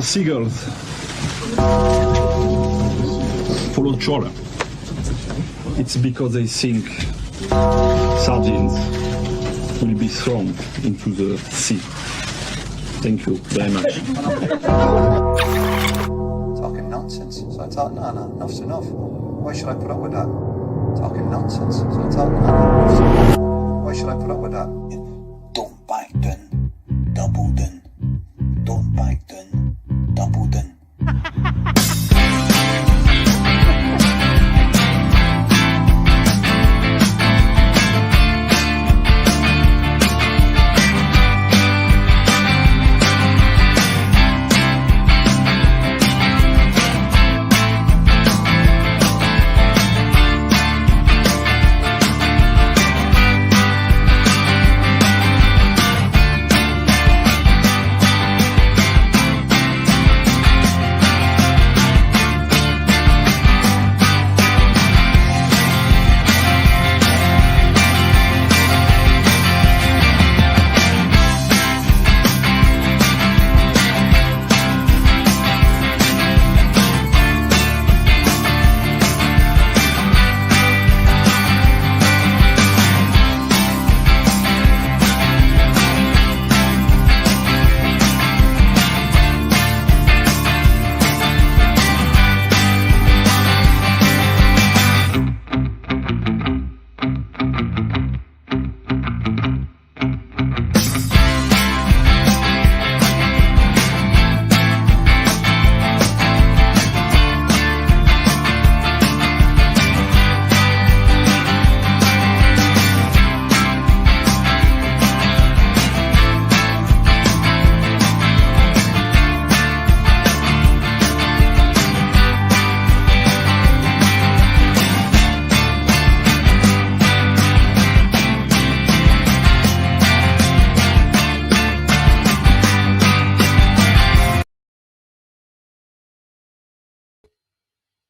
seagulls follow trawler. It's because they think sardines will be thrown into the sea. Thank you very much. Talking nonsense. So I thought, no, enough's enough. Why should I put up with that? Talking nonsense. So I thought, no, enough's enough. Why should I put up with that? Don't back down, double down. Don't back down, double down.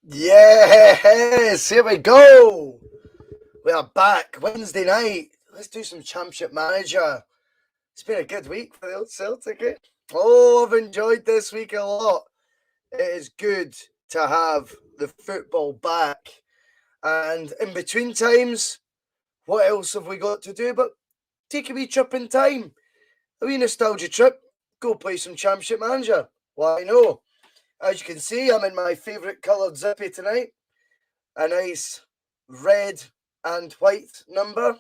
Yes, here we go. We are back Wednesday night. Let's do some Championship Manager. It's been a good week for the old Celtic. Oh, I've enjoyed this week a lot. It is good to have the football back. And in between times, what else have we got to do but take a wee trip in time? A wee nostalgia trip. Go play some Championship Manager. Why no? As you can see, I'm in my favourite coloured zippy tonight. A nice red and white number.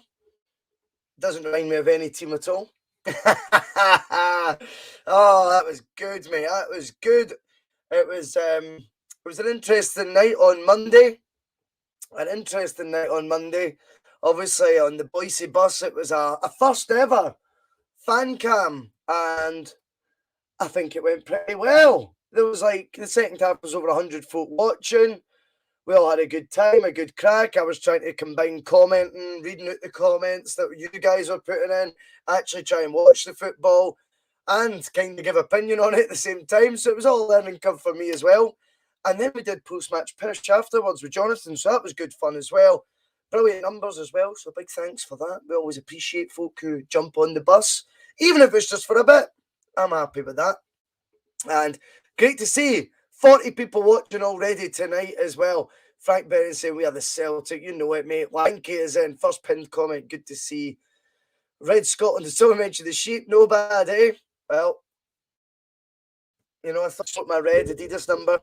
Doesn't remind me of any team at all. Oh, that was good, mate. That was good. It was an interesting night on Monday. Obviously, on the Bhoycie bus, it was a first ever fan cam, and I think it went pretty well. There was the second half was over 100 folk watching. We all had a good time, a good crack. I was trying to combine commenting, reading out the comments that you guys were putting in, actually try and watch the football and kind of give opinion on it at the same time. So it was all learning curve for me as well. And then we did post-match pish afterwards with Jonathan, so that was good fun as well. Brilliant numbers as well, so big thanks for that. We always appreciate folk who jump on the bus, even if it's just for a bit. I'm happy with that. And great to see 40 people watching already tonight as well. Frank Berry saying we are the Celtic. You know it, mate. Lanky is in. First pinned comment. Good to see. Red Scotland. Did someone mention the sheep? No bad, eh? Well, you know, I thought my red Adidas number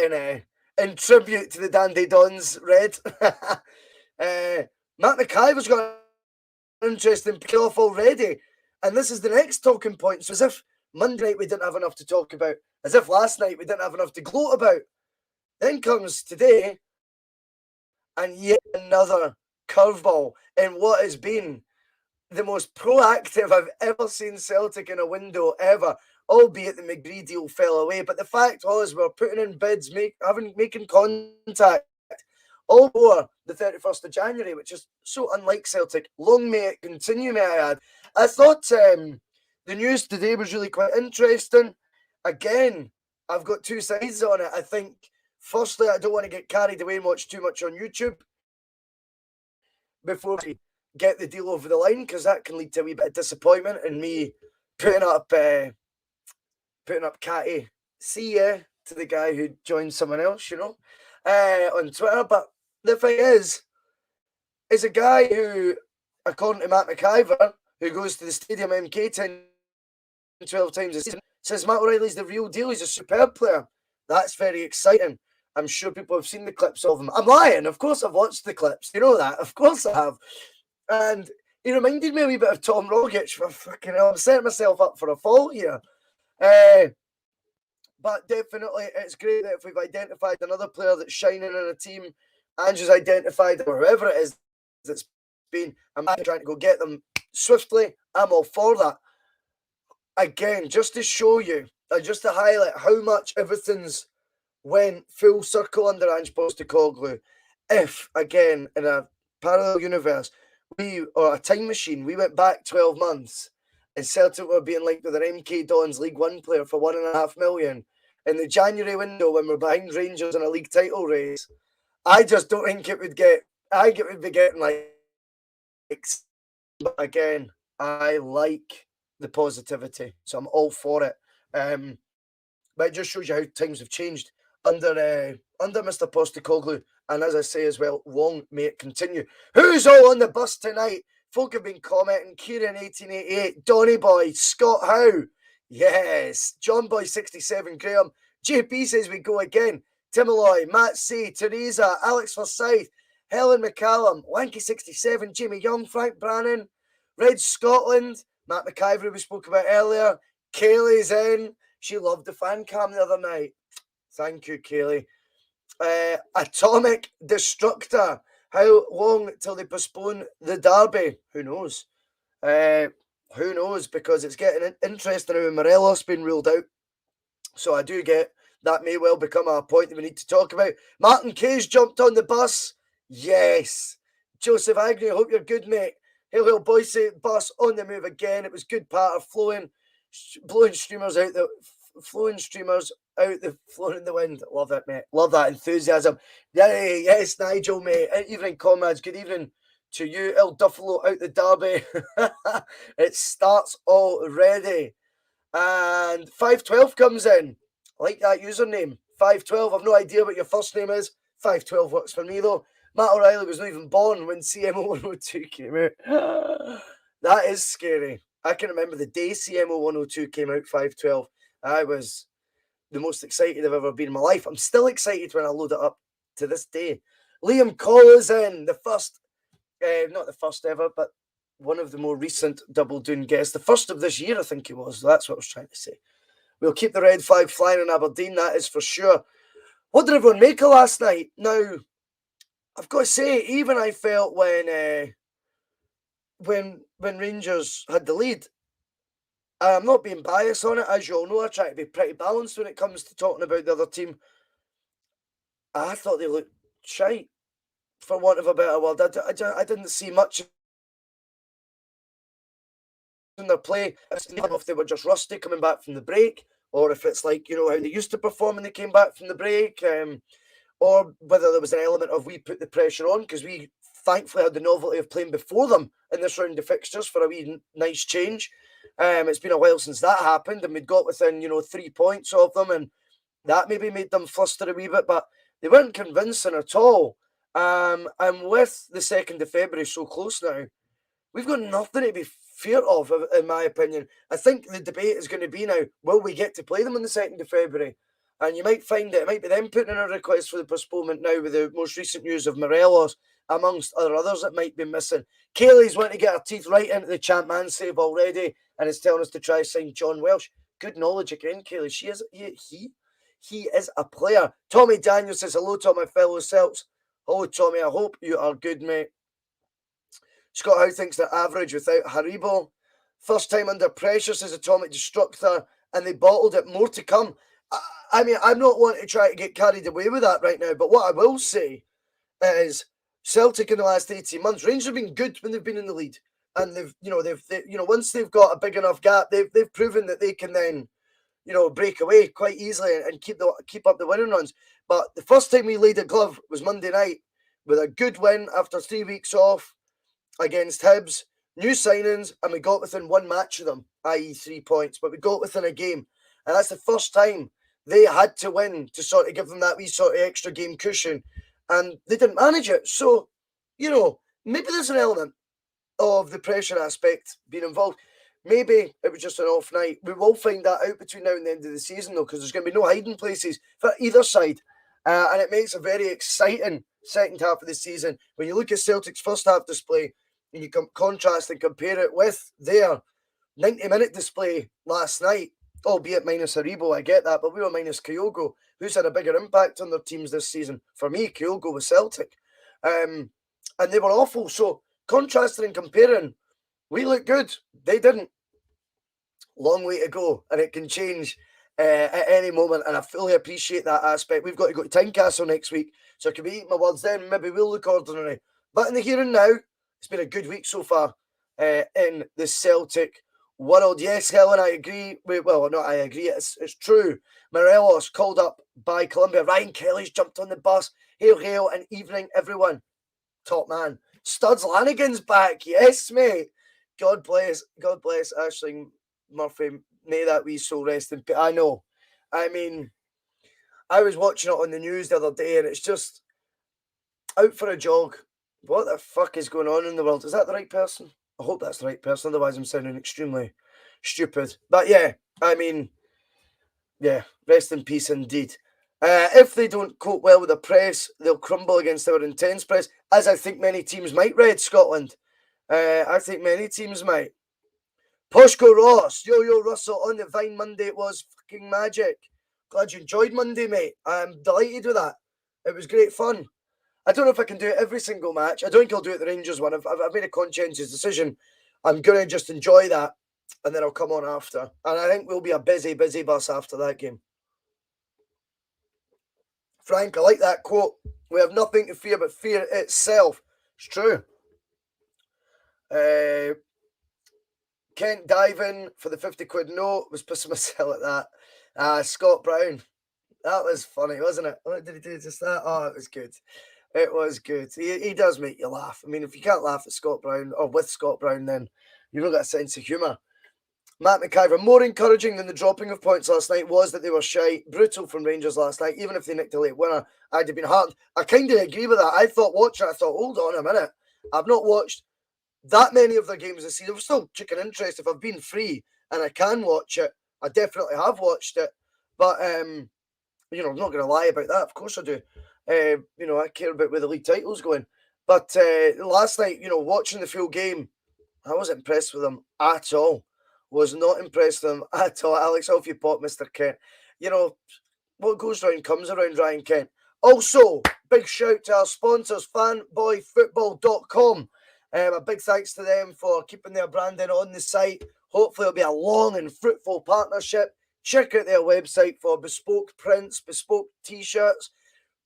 in tribute to the Dandy Dons red. Matt McIver's got an interesting kickoff already. And this is the next talking point. So as if Monday night we didn't have enough to talk about, as if last night we didn't have enough to gloat about. Then comes today, and yet another curveball in what has been the most proactive I've ever seen Celtic in a window ever, albeit the McGree deal fell away. But the fact was we're putting in bids, making contact all over the 31st of January, which is so unlike Celtic. Long may it continue, may I add. I thought the news today was really quite interesting. Again, I've got two sides on it. I think, firstly, I don't want to get carried away and watch too much on YouTube before we get the deal over the line, because that can lead to a wee bit of disappointment and me putting up putting up catty see ya to the guy who joined someone else, on Twitter. But the thing is a guy who, according to Matt McIver, who goes to the Stadium MK 10-12 times a season, says Matt O'Reilly's the real deal. He's a superb player. That's very exciting. I'm sure people have seen the clips of him. I'm lying. Of course I've watched the clips. You know that. Of course I have. And he reminded me a wee bit of Tom Rogic. For fucking hell, I'm setting myself up for a fall here. But definitely, it's great that if we've identified another player that's shining in a team, Andrew's identified, or whoever it is that's been, I'm trying to go get them swiftly. I'm all for that. Again, just to show you, just to highlight how much everything's went full circle under Ange Postecoglou. If, again, in a parallel universe, or a time machine, we went back 12 months and Celtic were being linked with their MK Dons League One player for $1.5 million in the January window when we're behind Rangers in a league title race, I just don't think it would get. I think it would be getting like. But again, I like the positivity, so I'm all for it. But it just shows you how times have changed under Mr. Postecoglou, and as I say as well, long may it continue. Who's all on the bus tonight? Folk have been commenting. Kieran 1888, Donny Boy, Scott Howe, yes, John Boy 67, Graham, JP says we go again. Tim Alloy, Matt C, Teresa, Alex Forsyth, Helen McCallum, Lanky 67, Jamie Young, Frank Brannan, Red Scotland, Matt McIver we spoke about earlier. Kaylee's in. She loved the fan cam the other night. Thank you, Kaylee. Atomic Destructor. How long till they postpone the derby? Who knows? Who knows? Because it's getting interesting now. Morelos been ruled out. So I do get that may well become a point that we need to talk about. Martin Cage jumped on the bus. Yes. Joseph Agnew, hope you're good, mate. Hail, hail, Bhoycie bus on the move again. It was good part of flowing streamers out the flowing in the wind. Love it, mate. Love that enthusiasm. Yeah, yes, Nigel, mate. Evening, comrades. Good evening to you. El Duffalo out the derby. It starts already. And 512 comes in. I like that username. 512. I've no idea what your first name is. 512 works for me, though. Matt O'Reilly was not even born when CMO 102 came out. That is scary. I can remember the day CMO 102 came out, 512. I was the most excited I've ever been in my life. I'm still excited when I load it up to this day. Liam Collins in, the first, not the first ever, but one of the more recent Double Doon guests. The first of this year, I think it was. That's what I was trying to say. We'll keep the red flag flying in Aberdeen, that is for sure. What did everyone make of last night? Now, I've got to say, even I felt when Rangers had the lead, I'm not being biased on it, as you all know. I try to be pretty balanced when it comes to talking about the other team. I thought they looked shite, for want of a better word. I didn't see much in their play. I don't know if they were just rusty coming back from the break, or if it's like, how they used to perform when they came back from the break, or whether there was an element of we put the pressure on, because we thankfully had the novelty of playing before them in this round of fixtures for a wee nice change. It's been a while since that happened, and we'd got within 3 points of them, and that maybe made them fluster a wee bit, but they weren't convincing at all. And with the 2nd of February so close now, we've got nothing to be feared of, in my opinion. I think the debate is going to be now, will we get to play them on the 2nd of February? And you might find that it might be them putting in a request for the postponement now with the most recent news of Morelos, amongst other others that might be missing. Kaylee's wanting to get her teeth right into the champ man save already, and is telling us to try sign John Welsh. Good knowledge again, Kaylee. He is a player. Tommy Daniel says hello to all my fellow Celts. Hello, Tommy. I hope you are good, mate. Scott Howe thinks they're average without Haribo. First time under pressure, says Atomic Destructor, and they bottled it. More to come. I mean, I'm not wanting to try to get carried away with that right now, but what I will say is Celtic in the last 18 months, Rangers have been good when they've been in the lead, and they've once they've got a big enough gap, they've proven that they can then break away quite easily and keep up the winning runs. But the first time we laid a glove was Monday night with a good win after 3 weeks off against Hibs, new signings, and we got within one match of them, i.e. 3 points, but we got within a game. And that's the first time they had to win to sort of give them that wee sort of extra game cushion. And they didn't manage it. So, maybe there's an element of the pressure aspect being involved. Maybe it was just an off night. We will find that out between now and the end of the season, though, because there's going to be no hiding places for either side. And it makes a very exciting second half of the season. When you look at Celtic's first half display and you contrast and compare it with their 90-minute display last night, albeit minus Aribo, I get that, but we were minus Kyogo, who's had a bigger impact on their teams this season. For me, Kyogo was Celtic. And they were awful. So contrasting and comparing, we look good. They didn't. Long way to go, and it can change at any moment, and I fully appreciate that aspect. We've got to go to Tynecastle next week, so I can be eating my words then. Maybe we'll look ordinary. But in the here and now, it's been a good week so far in the Celtic world. Yes, Helen, I agree. Well, not I agree. It's true. Morelos called up by Colombia. Ryan Kelly's jumped on the bus. Hail, hail, and evening, everyone. Top man. Studs Lanigan's back. Yes, mate. God bless Aisling Murphy. May that wee soul rest in peace. I know. I mean, I was watching it on the news the other day, and it's just out for a jog. What the fuck is going on in the world? Is that the right person? I hope that's the right person. Otherwise, I'm sounding extremely stupid. But yeah, I mean, yeah, rest in peace indeed. If they don't cope well with the press, they'll crumble against our intense press, as I think many teams might, Red Scotland. I think many teams might. Poshko Ross, Yo Russell on the Vine Monday. It was fucking magic. Glad you enjoyed Monday, mate. I'm delighted with that. It was great fun. I don't know if I can do it every single match. I don't think I'll do it the Rangers one. I've made a conscientious decision. I'm going to just enjoy that, and then I'll come on after. And I think we'll be a busy bus after that game. Frank, I like that quote. We have nothing to fear but fear itself. It's true. Kent diving for the 50 quid note. Was pissing myself at that. Scott Brown. That was funny, wasn't it? What did he do just that? Oh, it was good. It was good. He does make you laugh. I mean, if you can't laugh at Scott Brown or with Scott Brown, then you've not got a sense of humour. Matt McIver, more encouraging than the dropping of points last night was that they were shy. Brutal from Rangers last night. Even if they nicked a late winner, I'd have been heartened. I kind of agree with that. I thought, hold on a minute. I've not watched that many of their games this season. I'm still chicken interest. If I've been free and I can watch it, I definitely have watched it. But, I'm not going to lie about that. Of course I do. I care about where the league title's going. But last night, watching the full game, I wasn't impressed with them at all. Was not impressed with them at all. Alex, off you pop, Mr. Kent. What goes round comes around, Ryan Kent. Also, big shout to our sponsors, fanboyfootball.com. A big thanks to them for keeping their branding on the site. Hopefully it'll be a long and fruitful partnership. Check out their website for bespoke prints, bespoke t-shirts.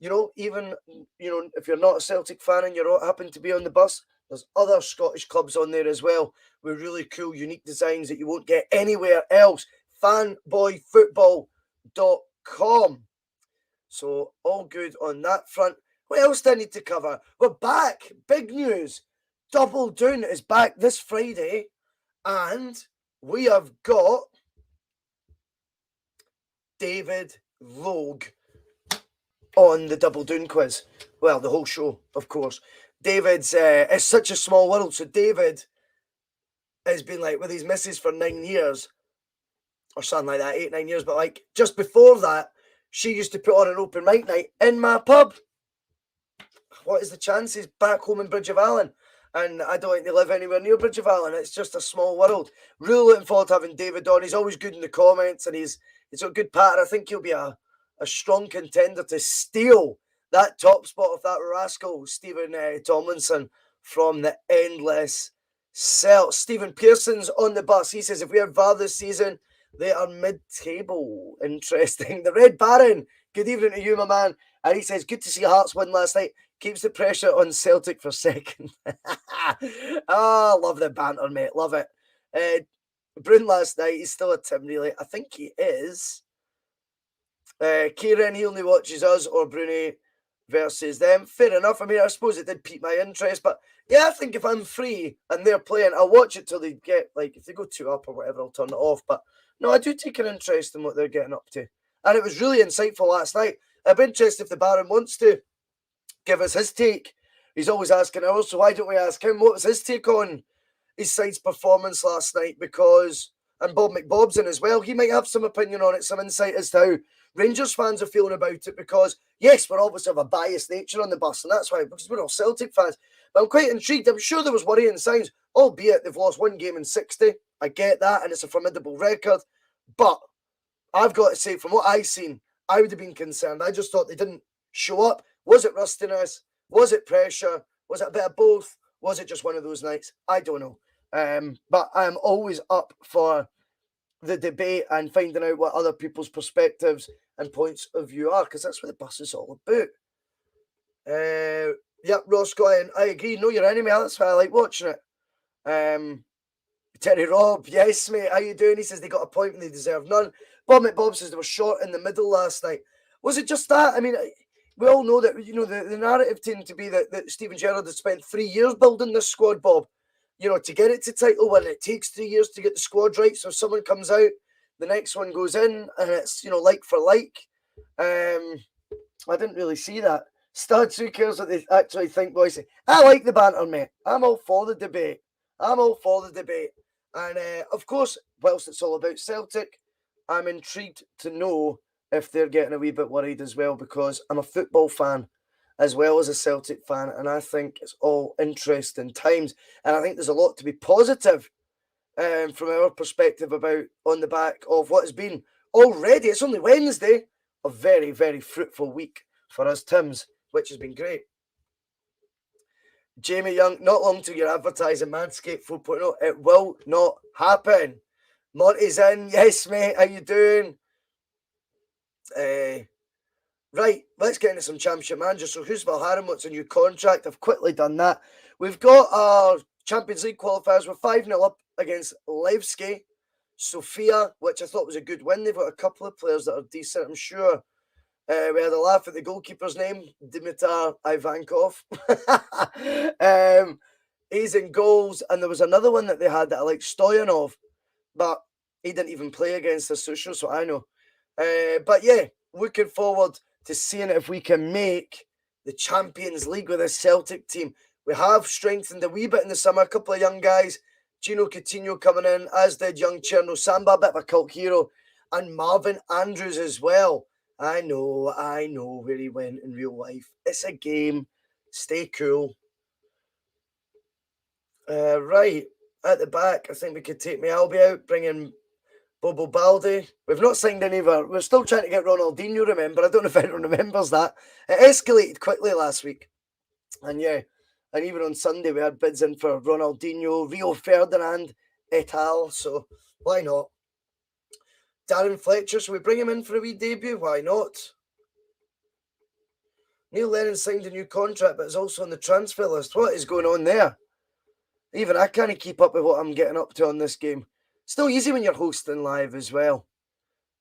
Even if you're not a Celtic fan and you happen to be on the bus, there's other Scottish clubs on there as well with really cool, unique designs that you won't get anywhere else. Fanboyfootball.com. So all good on that front. What else do I need to cover? We're back. Big news. Double Down is back this Friday, and we have got David Logue on the Double Down quiz. Well, the whole show, of course. David's it's such a small world. So David has been with his missus for 9 years, or something like that, 8-9 years. But just before that, she used to put on an open mic night in my pub. What is the chances? Back home in Bridge of Allen. And I don't think they live anywhere near Bridge of Allen. It's just a small world. Really looking forward to having David on. He's always good in the comments, and he's a good patter. I think he'll be a strong contender to steal that top spot of that rascal, Stephen Tomlinson, from the Endless Celt. Stephen Pearson's on the bus. He says, if we are VAR this season, they are mid-table. Interesting. The Red Baron, good evening to you, my man. And he says, good to see Hearts win last night. Keeps the pressure on Celtic for second. Love the banter, mate. Love it. Brune last night, he's still a Tim, really. I think he is. Kieran, he only watches us or Brune versus them. Fair enough. I mean, I suppose it did pique my interest, but yeah, I think if I'm free and they're playing, I'll watch it till they get, if they go 2 up or whatever, I'll turn it off. But No, I do take an interest in what they're getting up to. And it was really insightful last night. I'd be interested if the Baron wants to give us his take. He's always asking ours, so why don't we ask him what was his take on his side's performance last night? Because, and Bob McBob's in as well, he might have some opinion on it, some insight as to how Rangers fans are feeling about it, because, yes, we're obviously of a biased nature on the bus, and that's why, because we're all Celtic fans. But I'm quite intrigued. I'm sure there was worrying signs, albeit they've lost one game in 60. I get that, and it's a formidable record. But I've got to say, from what I've seen, I would have been concerned. I just thought they didn't show up. Was it rustiness? Was it pressure? Was it a bit of both? Was it just one of those nights? I don't know. But I'm always up for the debate and finding out what other people's perspectives and points of view are, because that's what the bus is all about. Yep, Ross going, I agree. Know your enemy. That's why I like watching it. Terry Robb, yes, mate. How you doing? He says they got a point and they deserve none. Bob McBob says they were short in the middle last night. Was it just that? I mean, we all know that, you know, the narrative tended to be that Steven Gerrard had spent 3 years building this squad, Bob. You know, to get it to title win, it takes 3 years to get the squad right. So if someone comes out, the next one goes in, and it's, you know, like for like. I didn't really see that. Studs, who cares what they actually think, Bhoycie? I like the banter, mate. I'm all for the debate. And of course, whilst it's all about Celtic, I'm intrigued to know if they're getting a wee bit worried as well, because I'm a football fan as well as a Celtic fan, and I think it's all interesting times. And I think there's a lot to be positive from our perspective about on the back of what has been already, it's only Wednesday, a very, very fruitful week for us Tims, which has been great. Jamie Young, not long till you're advertising Manscaped 4.0. It will not happen. Monty's in. Yes, mate. How you doing? Right, let's get into some Championship managers. So who's Valharan? What's a new contract? I've quickly done that. We've got our Champions League qualifiers. We're 5-0 up against Levski. Sofia, which I thought was a good win. They've got a couple of players that are decent, I'm sure. We had a laugh at the goalkeeper's name, Dimitar Ivankov. He's in goals, and there was another one that they had that I like, Stoyanov, but he didn't even play against us, so I know. But yeah, looking forward to seeing if we can make the Champions League with this Celtic team. We have strengthened a wee bit in the summer, a couple of young guys, Gino Coutinho coming in, as did young Cherno Samba, a bit of a cult hero, and Marvin Andrews as well. I know where he went in real life. It's a game. Stay cool. Right, at the back, I think we could take Albi out, bring in Bobo Baldi. We've not signed any of our... We're still trying to get Ronaldinho, remember? I don't know if anyone remembers that. It escalated quickly last week. And yeah, and even on Sunday, we had bids in for Ronaldinho, Rio Ferdinand, et al. So why not? Darren Fletcher, should we bring him in for a wee debut? Why not? Neil Lennon signed a new contract, but is also on the transfer list. What is going on there? Even I can't keep up with what I'm getting up to on this game. Still easy when you're hosting live as well.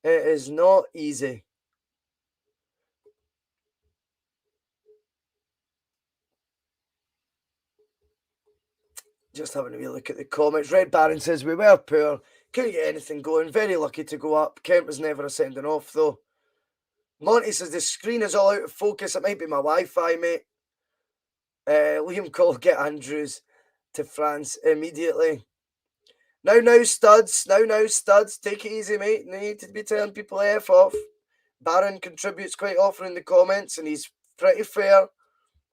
It is not easy. Just having a wee look at the comments. Red Baron says, we were poor. Couldn't get anything going. Very lucky to go up. Kent was never a sending off, though. Monty says, the screen is all out of focus. It might be my Wi-Fi, mate. Liam Cole, get Andrews to France immediately. Now, studs. Take it easy, mate. You need to be telling people F off. Baron contributes quite often in the comments, and he's pretty fair.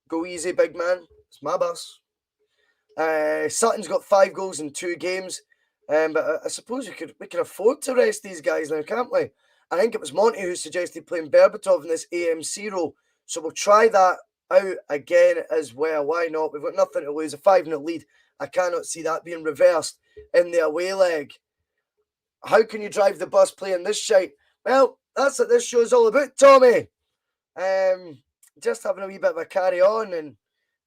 Go easy, big man. It's my bus. Sutton's got 5 goals in 2 games. But I suppose we can afford to rest these guys now, can't we? I think it was Monty who suggested playing Berbatov in this AMC role. So we'll try that out again as well. Why not? We've got nothing to lose. A 5-0 lead. I cannot see that being reversed in the away leg. How can you drive the bus playing this shite? Well, that's what this show is all about, Tommy. Just having a wee bit of a carry on, and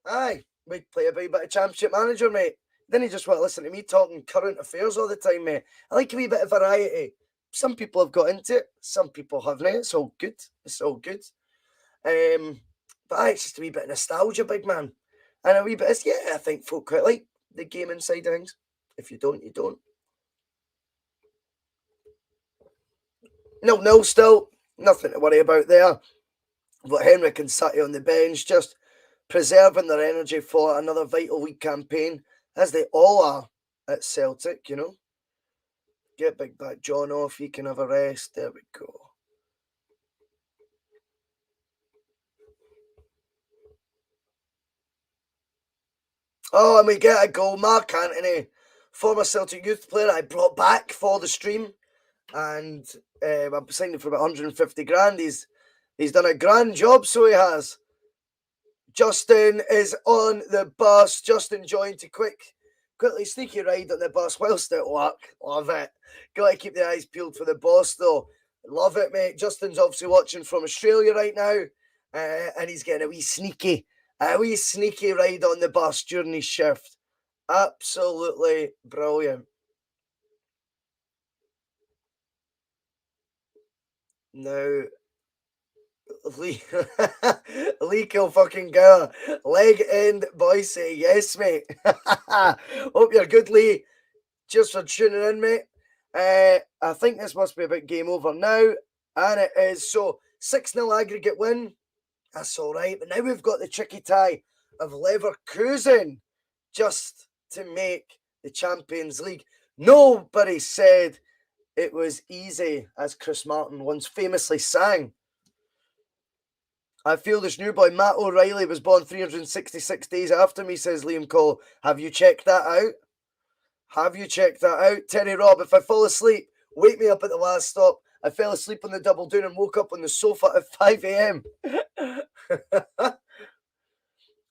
aye, we play a wee bit of Championship Manager, mate. Then you just want to listen to me talking current affairs all the time, mate. I like a wee bit of variety. Some people have got into it, some people haven't. It's all good. But aye, it's just a wee bit of nostalgia, big man. And a wee bit, I think folk quite like the gaming side of things. If you don't, you don't. 0-0 still. Nothing to worry about there. But Henrik and City on the bench, just preserving their energy for another vital league campaign, as they all are at Celtic, you know. Get Big Bad John off, he can have a rest. There we go. Oh, and we get a goal. Mark Antony, former Celtic youth player I brought back for the stream. And I'm signing for about 150 grand. He's done a grand job, so he has. Justin is on the bus. Justin joined to quickly sneaky ride on the bus whilst at work. Love it. Got to keep the eyes peeled for the boss, though. Love it, mate. Justin's obviously watching from Australia right now, and he's getting a wee sneaky ride on the bus during his shift. Absolutely brilliant. Now, Lee fucking go. Leg end Bhoycie. Yes, mate. Hope you're good, Lee. Cheers for tuning in, mate. I think this must be about game over now. And it is. So 6-0 aggregate win. That's all right. But now we've got the tricky tie of Leverkusen just to make the Champions League. Nobody said it was easy, as Chris Martin once famously sang. I feel this new boy, Matt O'Reilly, was born 366 days after me, says Liam Cole. Have you checked that out? Terry Robb, if I fall asleep, wake me up at the last stop. I fell asleep on the double down and woke up on the sofa at 5 a.m.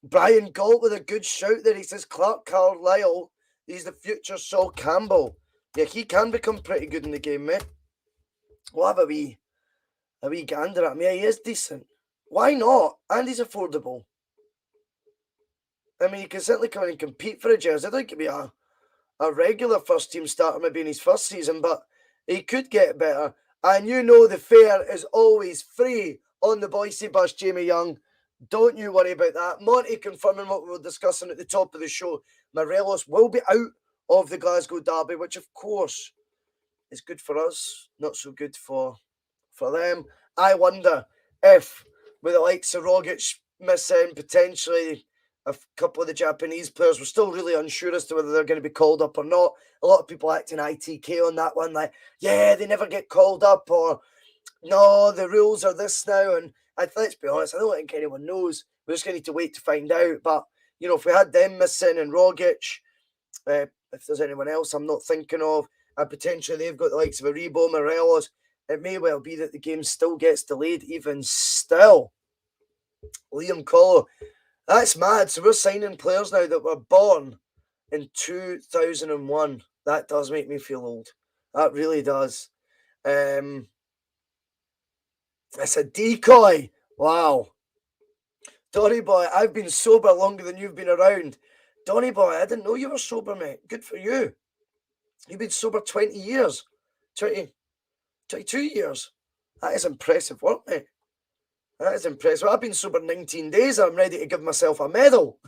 Brian Galt with a good shout there. He says Clark Carlisle, he's the future Saul Campbell. Yeah, he can become pretty good in the game, mate. We'll have a wee gander at him. Yeah, he is decent. Why not? And he's affordable. I mean, he can certainly come in and compete for a jersey. I think he'd be a regular first team starter maybe in his first season, but he could get better. And you know the fare is always free on the Bhoycie bus, Jamie Young. Don't you worry about that. Monty confirming what we were discussing at the top of the show. Morelos will be out of the Glasgow derby, which of course is good for us, not so good for them. I wonder if, with the likes of Rogic missing, potentially a couple of the Japanese players, we're still really unsure as to whether they're going to be called up or not. A lot of people acting ITK on that one, like, yeah, they never get called up, or no, the rules are this now. And let's be honest, I don't think anyone knows. We're just going to need to wait to find out. But, you know, if we had them missing and Rogic, if there's anyone else I'm not thinking of, and potentially they've got the likes of Aribo, Morelos, it may well be that the game still gets delayed even still. Liam Collo, that's mad. So we're signing players now that were born in 2001. That does make me feel old. That really does. It's a decoy. Wow. Donny boy, I've been sober longer than you've been around. Donny boy, I didn't know you were sober, mate. Good for you. You've been sober 20 years. 22 years. That is impressive work, mate. That is impressive. I've been sober 19 days. I'm ready to give myself a medal.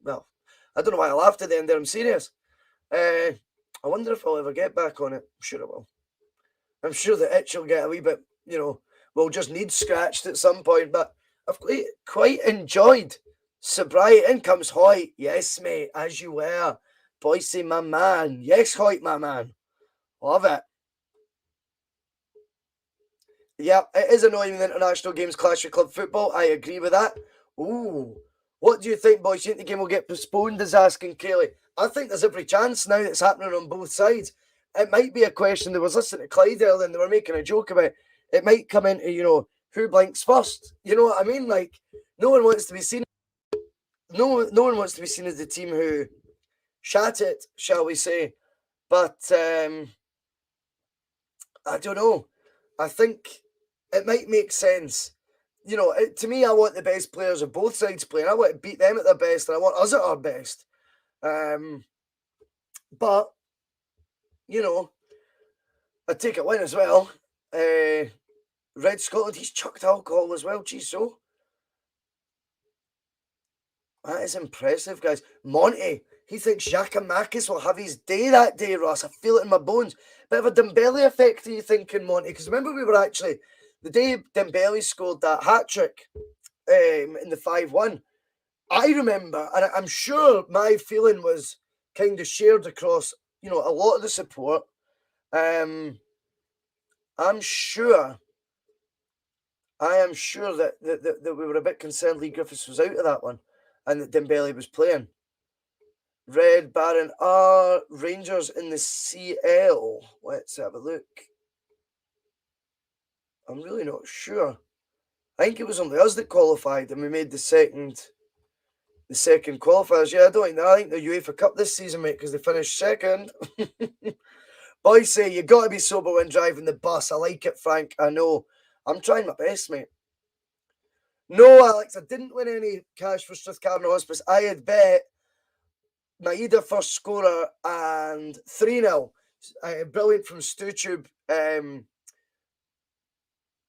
Well, I don't know why I laughed at the end there. I'm serious. I wonder if I'll ever get back on it. I'm sure I will. I'm sure the itch will get a wee bit, you know, we'll just need scratched at some point. But I've quite enjoyed sobriety. In comes Hoyt. Yes, mate, as you were. Bhoycie, my man. Yes, Hoyt, my man. Love it. Yeah, it is annoying when international games clash with club football. I agree with that. Ooh. What do you think, boys? Do you think the game will get postponed, is asking Kaylee? I think there's every chance now that's happening on both sides. It might be a question. There was listening to Clyde earlier and they were making a joke about it might come into, you know, who blinks first. You know what I mean? Like, no one wants to be seen. No one wants to be seen as the team who shat it, shall we say. But I don't know. I think it might make sense. You know, to me, I want the best players of both sides playing. I want to beat them at their best, and I want us at our best. But, you know, I take a win as well. Red Scotland, he's chucked alcohol as well, geez, so. That is impressive, guys. Monty, He thinks Giakoumakis will have his day that day, Ross. I feel it in my bones. Bit of a Dembele effect, are you thinking, Monty? Because remember, we were actually, the day Dembele scored that hat-trick in the 5-1, I remember, and I'm sure my feeling was kind of shared across, a lot of the support. I'm sure, I am sure that we were a bit concerned Lee Griffiths was out of that one and that Dembele was playing. Red Baron are Rangers in the CL. Let's have a look. I'm really not sure. I think it was only us that qualified and we made the second qualifiers. Yeah, I don't think that. I think the UEFA Cup this season, mate, because they finished second. Bhoycie, you got to be sober when driving the bus. I like it, Frank. I know. I'm trying my best, mate. No, Alex, I didn't win any cash for Strathcarron Hospice. I had bet Maeda first scorer and 3-0. Brilliant from StuTube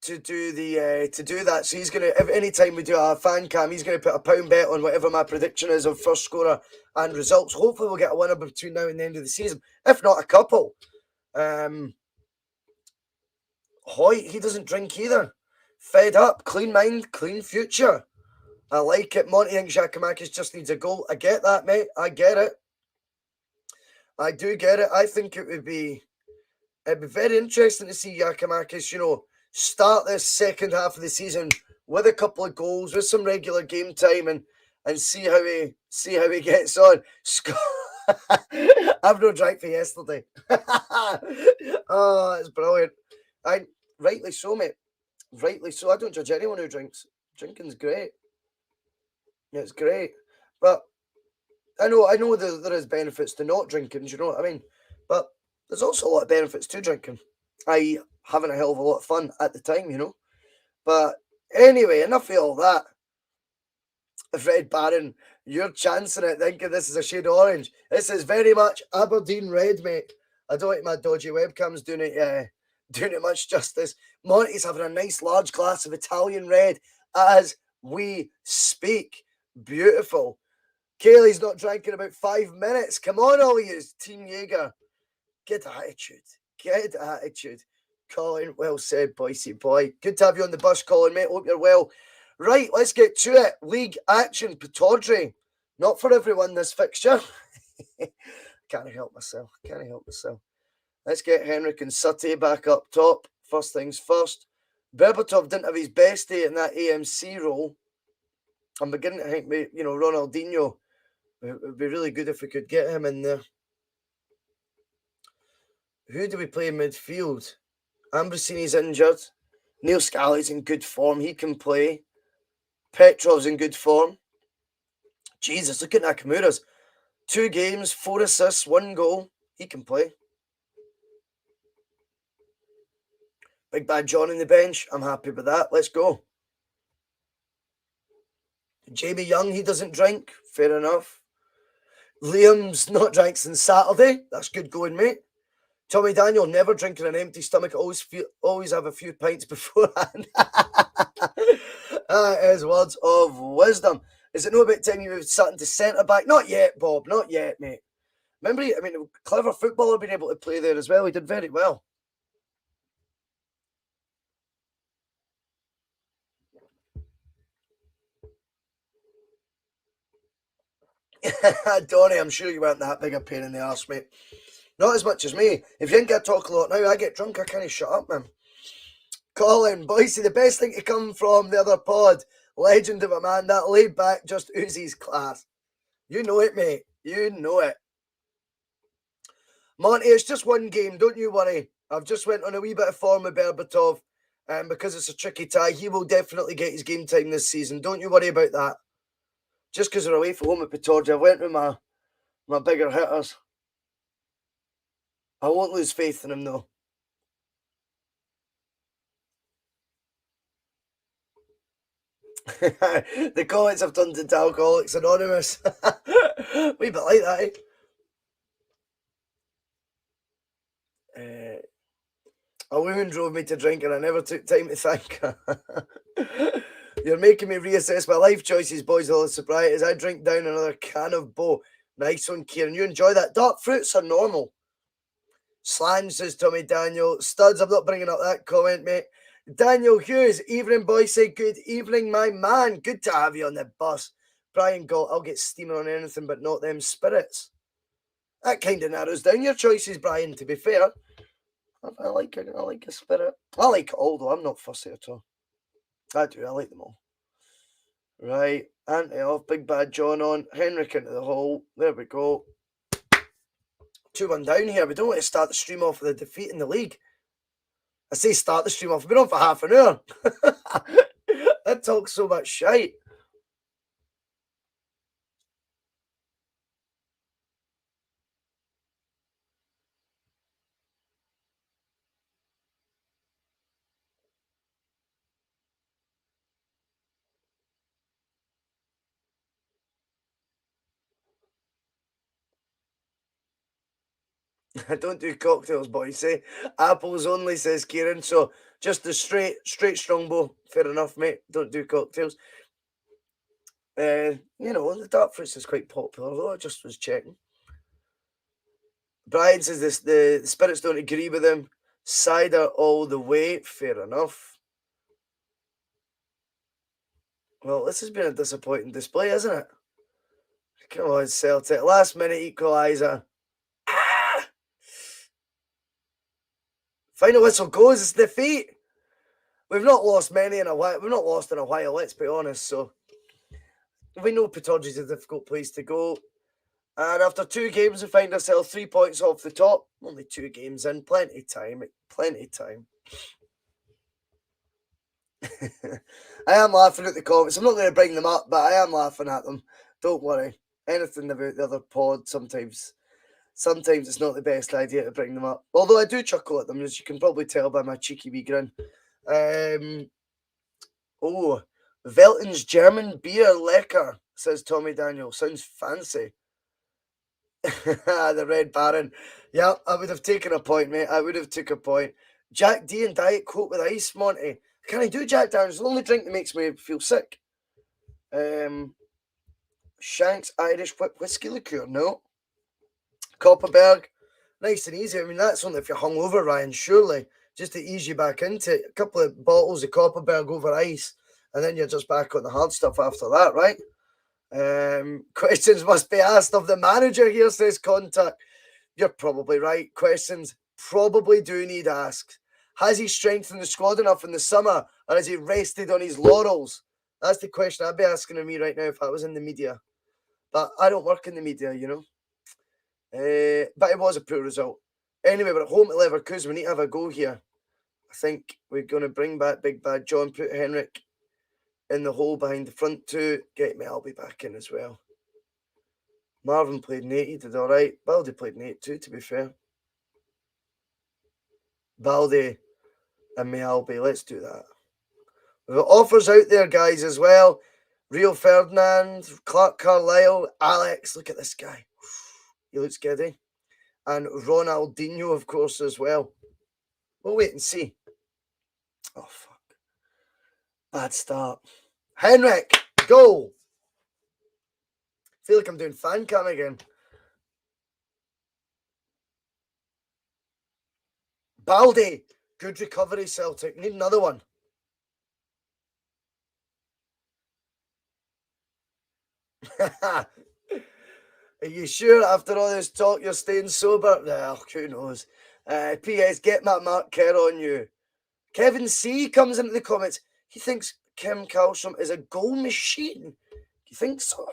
to do that. So he's gonna, any time we do a fan cam, he's gonna put a £1 bet on whatever my prediction is of first scorer and results. Hopefully we'll get a winner between now and the end of the season, if not a couple. Hoyt, he doesn't drink either. Fed up, clean mind, clean future. I like it. Monty thinks Giakoumakis just needs a goal. I get that, mate. I get it. I do get it. I think it'd be very interesting to see Giakoumakis, start this second half of the season with a couple of goals, with some regular game time, and see how he gets on. I've no drank for yesterday. Oh, it's brilliant. Rightly so, mate. Rightly so. I don't judge anyone who drinks. Drinking's great. It's great. But I know there is benefits to not drinking, do you know what I mean? But there's also a lot of benefits to drinking, i.e. having a hell of a lot of fun at the time, But anyway, enough of all that. Red Baron, you're chancing it, thinking this is a shade of orange. This is very much Aberdeen red, mate. I don't think my dodgy webcam's doing it much justice. Monty's having a nice large glass of Italian red as we speak. Beautiful. Kaylee's not drank in about 5 minutes. Come on, all you, Team Jaeger. Good attitude. Good attitude. Colin, well said, Bhoycie boy. Good to have you on the bus, Colin, mate. Hope you're well. Right, let's get to it. League action, Pittodrie. Not for everyone, this fixture. Can't help myself. Let's get Henrik and Sutty back up top. First things first. Berbatov didn't have his best day in that AMC role. I'm beginning to think, Ronaldinho, it would be really good if we could get him in there. Who do we play in midfield? Ambrosini's injured. Neil Scally's in good form. He can play. Petrov's in good form. Jesus, look at Nakamura's. 2 games, 4 assists, 1 goal. He can play. Big Bad John on the bench. I'm happy with that. Let's go. Jamie Young, he doesn't drink. Fair enough. Liam's not drank since Saturday. That's good going, mate. Tommy Daniel, never drinking an empty stomach. Always have a few pints beforehand. That is words of wisdom. Is it no about time you moved Sutton to centre-back? Not yet, Bob. Not yet, mate. Remember, a clever footballer being able to play there as well. He did very well. Donny, I'm sure you weren't that big a pain in the arse, mate. Not as much as me. If you think I talk a lot now, I get drunk, I can't shut up, man. Colin, Bhoycie, the best thing to come from the other pod. Legend of a man, that laid back just oozes class. You know it, mate. You know it. Monty, it's just one game, don't you worry. I've just went on a wee bit of form with Berbatov, and because it's a tricky tie, he will definitely get his game time this season. Don't you worry about that. Just because we're away from home at Pittodrie, I went with my bigger hitters. I won't lose faith in him, though. The comments have turned into Alcoholics Anonymous. We bit like that, eh? A woman drove me to drink and I never took time to thank her. You're making me reassess my life choices, boys, all the sobriety as I drink down another can of Bo. Nice one, Kieran. You enjoy that. Dark fruits are normal. Slange, says Tommy Daniel. Studs, I'm not bringing up that comment, mate. Daniel Hughes, evening, boys. Say good evening, my man. Good to have you on the bus. Brian Galt, I'll get steaming on anything but not them spirits. That kind of narrows down your choices, Brian, to be fair. I like it. I like a spirit. I like it all, though. I'm not fussy at all. I do. I like them all. Right. Anti off. Big Bad John on. Henrik into the hole. There we go. 2-1 down here. We don't want to start the stream off with a defeat in the league. I say start the stream off. We've been on for half an hour. That talks so much shite. I don't do cocktails, Bhoycie. Apples only, says Kieran. So just a straight strongbow. Fair enough, mate. Don't do cocktails. You know, the dark fruits is quite popular, though. I just was checking. Brian says this: the spirits don't agree with him. Cider all the way. Fair enough. Well, this has been a disappointing display, isn't it? Come on, Celtic. Last minute equaliser. Final whistle goes. It's defeat. We've not lost many in a while. We've not lost in a while, let's be honest. So we know Pittodrie's a difficult place to go. And after 2 games, we find ourselves 3 points off the top. Only 2 games in. Plenty of time. Plenty of time. I am laughing at the comments. I'm not going to bring them up, but I am laughing at them. Don't worry. Anything about the other pod, sometimes it's not the best idea to bring them up. Although I do chuckle at them, as you can probably tell by my cheeky wee grin. Velton's German beer lecker, says Tommy Daniel. Sounds fancy. The Red Baron. Yeah, I would have taken a point, mate. I would have took a point. Jack D and Diet Coke with ice, Monty. Can I do Jack Daniels? It's the only drink that makes me feel sick. Shanks Irish whiskey liqueur. No. Copperberg. Nice and easy. I mean, that's only if you're hungover, Ryan, surely. Just to ease you back into it. A couple of bottles of Copperberg over ice, and then you're just back on the hard stuff after that, right? Questions must be asked of the manager here, says Contact. You're probably right. Questions probably do need asked. Has he strengthened the squad enough in the summer, or has he rested on his laurels? That's the question I'd be asking of me right now if I was in the media. But I don't work in the media, you know. But it was a poor result. Anyway, we're at home at Leverkusen. We need to have a go here. I think we're going to bring back Big Bad John, put Henrik in the hole behind the front two. Get me, I'll be back in as well. Marvin played in 8, he did all right. Baldy played in 8 too, to be fair. Baldy and Mialbi, let's do that. We've got offers out there, guys, as well. Rio Ferdinand, Clark Carlisle, Alex, look at this guy. He looks giddy. And Ronaldinho, of course, as well. We'll wait and see. Oh, fuck. Bad start. Henrik, go. Feel like I'm doing fan cam again. Baldy, good recovery, Celtic. Need another one. Are you sure after all this talk you're staying sober? Well, who knows. P.S. Get my Mark Kerr on you. Kevin C. comes into the comments. He thinks Kim Kallstrom is a goal machine. Do you think so?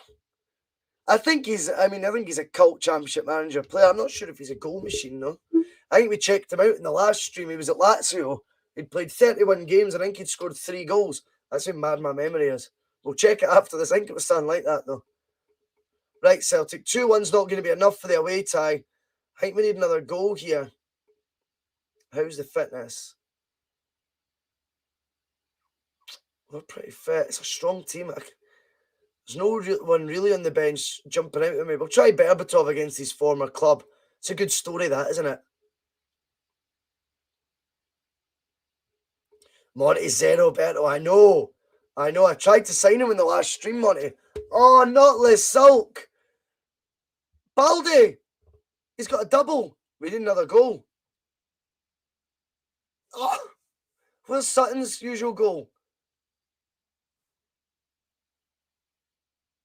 I think he's a cult championship manager player. I'm not sure if he's a goal machine, though. I think we checked him out in the last stream. He was at Lazio. He'd played 31 games. I think he'd scored 3 goals. That's how mad my memory is. We'll check it after this. I think it was something like that, though. Right, Celtic. 2-1's not going to be enough for the away tie. I think we need another goal here. How's the fitness? We're pretty fit. It's a strong team. There's no one really on the bench jumping out at me. We'll try Berbatov against his former club. It's a good story, that, isn't it? Monty Zeroberto, I know. I tried to sign him in the last stream, Monty. Oh, not Les Sulk. Baldy! He's got a double. We need another goal. Oh, where's Sutton's usual goal?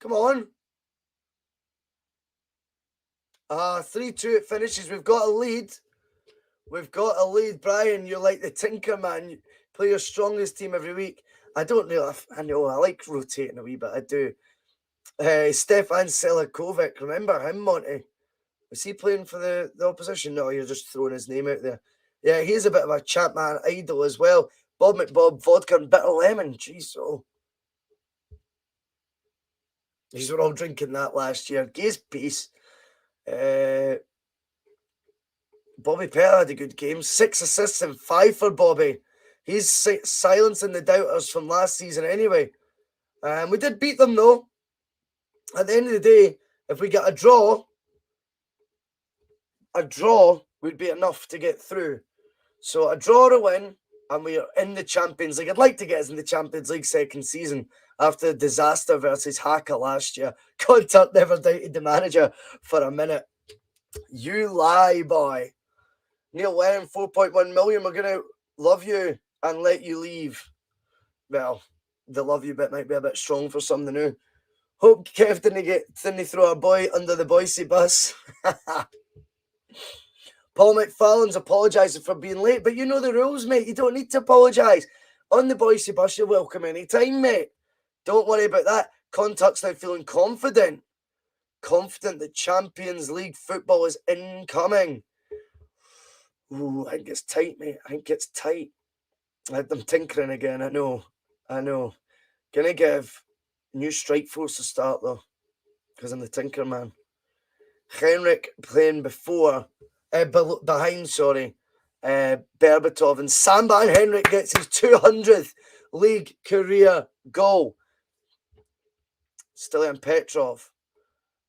Come on. 3-2 it finishes. We've got a lead. We've got a lead, Brian. You're like the tinker man. You play your strongest team every week. I don't know. I know. I like rotating a wee bit. I do. Stefan Selikovic. Remember him, Monty? Was he playing for the opposition? No, you're just throwing his name out there. Yeah, he's a bit of a Chapman idol as well. Bob McBob, vodka and bitter lemon. Jeez, oh. These were all drinking that last year. Gaze peace. Bobby Pett had a good game. 6 assists and 5 for Bobby. He's silencing the doubters from last season anyway. We did beat them though. At the end of the day, if we get a draw would be enough to get through. So a draw or a win, and we are in the Champions League. I'd like to get us in the Champions League second season after the disaster versus Haka last year. Contact never doubted the manager for a minute. You lie, boy. Neil Lennon, 4.1 million. We're going to love you and let you leave. Well, the love you bit might be a bit strong for some to know. Hope Kev didn't throw our boy under the Bhoycie bus. Paul McFarlane's apologising for being late, but you know the rules, mate. You don't need to apologise. On the Bhoycie bus, you're welcome anytime, mate. Don't worry about that. Contact's now feeling confident. Confident that Champions League football is incoming. Ooh, I think it's tight, mate. I think it's tight. I'm tinkering again. I know. Gonna give new strike force a start, though, because I'm the tinker man. Henrik playing behind, Berbatov, and Samban Henrik gets his 200th league career goal. Stilian Petrov.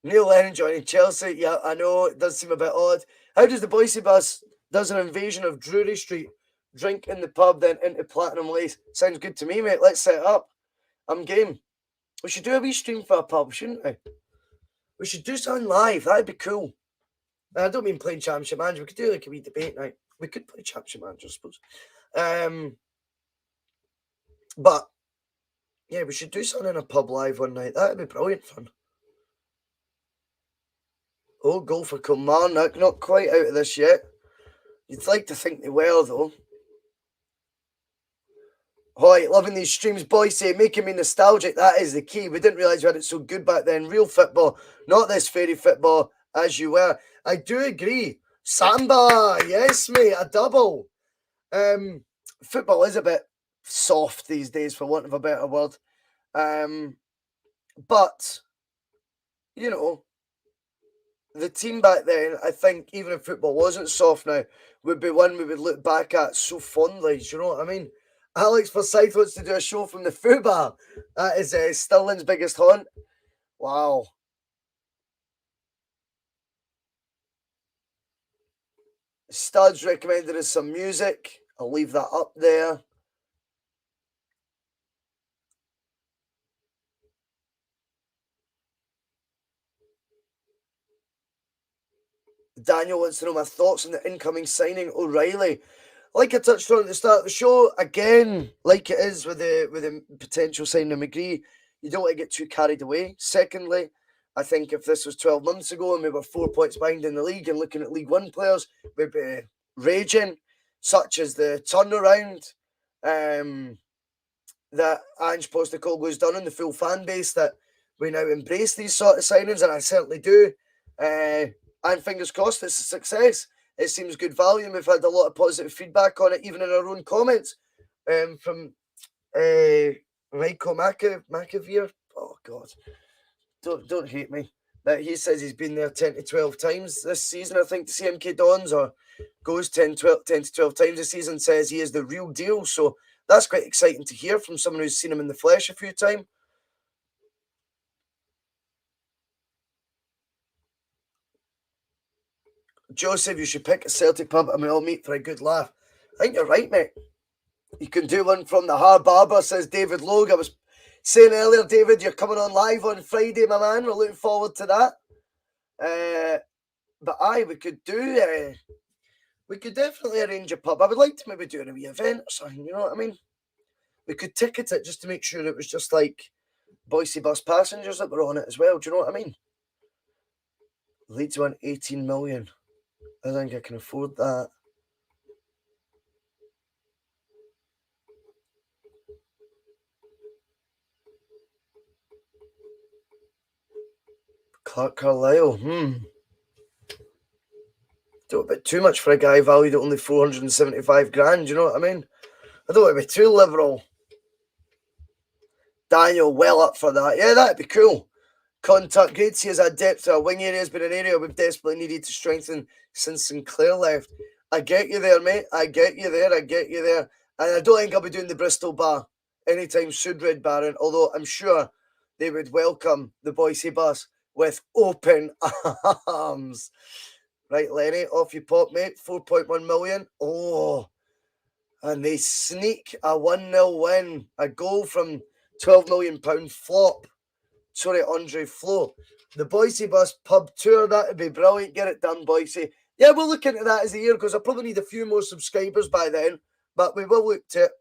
Neil Lennon joining Chelsea. Yeah, I know, it does seem a bit odd. How does the Bhoycie bus does an invasion of Drury Street, drink in the pub, then into Platinum Lace? Sounds good to me, mate. Let's set it up. I'm game. We should do a wee stream for a pub, shouldn't we? We should do something live. That'd be cool. I don't mean playing Championship Manager. We could do like a wee debate night. We could play Championship Manager, I suppose. But yeah, we should do something in a pub live one night. That'd be brilliant fun. Oh, goal for Kilmarnock. Not quite out of this yet. You'd like to think they were, though. Hoi, loving these streams, Bhoycie, making me nostalgic. That is the key. We didn't realise we had it so good back then. Real football, not this fairy football as you were. I do agree. Samba, yes, mate, a double. Football is a bit soft these days, for want of a better word. But, you know, the team back then, I think, even if football wasn't soft now, would be one we would look back at so fondly. Do you know what I mean? Alex Forsyth wants to do a show from the Fubar. That is Stirling's biggest haunt. Wow. Studs recommended us some music. I'll leave that up there. Daniel wants to know my thoughts on the incoming signing, O'Reilly. Like I touched on at the start of the show, again, like it is with the potential signing of McGree, you don't want to get too carried away. Secondly, I think if this was 12 months ago and we were 4 points behind in the league and looking at League One players, we'd be raging, such as the turnaround that Ange Postecoglou's done in the full fan base, that we now embrace these sort of signings, and I certainly do. And fingers crossed it's a success. It seems good value, and we've had a lot of positive feedback on it, even in our own comments from Michael McAveer. Oh God, don't hate me. But he says he's been there 10 to 12 times this season, I think, to see MK Dons, or goes 10 to 12 times this season, says he is the real deal. So that's quite exciting to hear from someone who's seen him in the flesh a few times. Joseph, you should pick a Celtic pub and we all meet for a good laugh. I think you're right, mate. You can do one from the Har Barber, says David Logue. I was saying earlier, David, you're coming on live on Friday, my man. We're looking forward to that. But aye, we could do. We could definitely arrange a pub. I would like to maybe do a wee event or something. You know what I mean? We could ticket it just to make sure it was just like Bhoycie bus passengers that were on it as well. Do you know what I mean? Leeds won 18 million. I think I can afford that. Clark Carlisle. Don't bit too much for a guy valued at only 475 grand. You know what I mean? I don't want to be too liberal. Daniel, well up for that. Yeah, that'd be cool. Contact great to see as a depth to our wing area has been an area we've desperately needed to strengthen since Sinclair left. I get you there, mate. I get you there. And I don't think I'll be doing the Bristol bar anytime soon, Red Baron, although I'm sure they would welcome the Bhoycie bus with open arms. Right, Lenny, off you pop, mate. 4.1 million. Oh, and they sneak a 1-0 win. A goal from £12 million flop. Sorry, Andre Flo. The Bhoycie bus pub tour, that would be brilliant. Get it done, Bhoycie. Yeah, we'll look into that as the year goes. I'll probably need a few more subscribers by then, but we will look to it.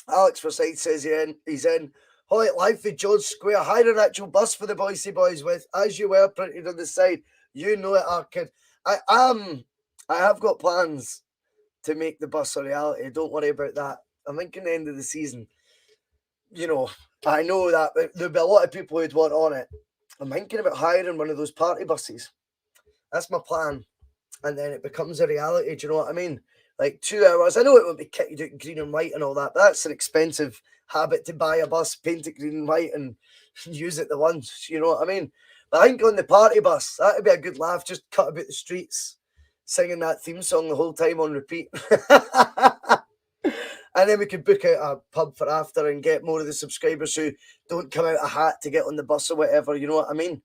Alex Forsyth says he's in. Hoy, live for George Square. Hire an actual bus for the Bhoycie boys with, as you were, printed on the side. You know it, Arkid. I have got plans to make the bus a reality. Don't worry about that. I'm thinking the end of the season. You know, I know that there'll be a lot of people who'd want on it. I'm thinking about hiring one of those party buses. That's my plan. And then it becomes a reality. Do you know what I mean? Like 2 hours. I know it won't be kitted out green and white and all that, but that's an expensive habit to buy a bus, paint it green and white, and use it the once. You know what I mean? But I think on the party bus, that would be a good laugh. Just cut about the streets, singing that theme song the whole time on repeat. And then we could book out a pub for after and get more of the subscribers who don't come out a hat to get on the bus or whatever. You know what I mean?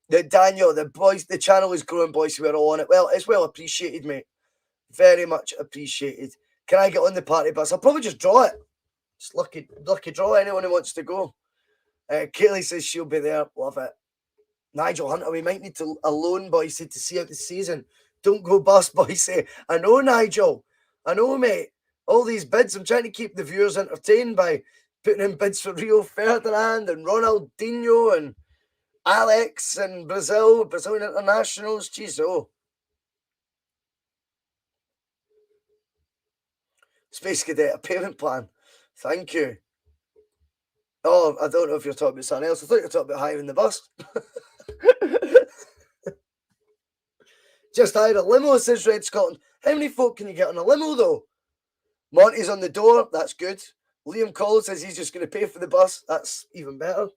Daniel, the channel is growing, boys. We're all on it. Well, it's well appreciated, mate. Very much appreciated. Can I get on the party bus? I'll probably just draw it. Just lucky draw. Anyone who wants to go. Kaylee says she'll be there. Love it. Nigel Hunter, we might need to alone, Bhoycie, to see out the season. Don't go bust, Bhoycie. I know, Nigel. I know, mate. All these bids, I'm trying to keep the viewers entertained by putting in bids for Rio Ferdinand and Ronaldinho and Alex and Brazilian internationals. Jeez, oh. Space Cadet, a payment plan. Thank you. Oh, I don't know if you're talking about something else. I thought you were talking about hiring the bus. Just hired a limo, says Red Scotland. How many folk can you get on a limo, though? Monty's on the door. That's good. Liam Collins says he's just going to pay for the bus. That's even better.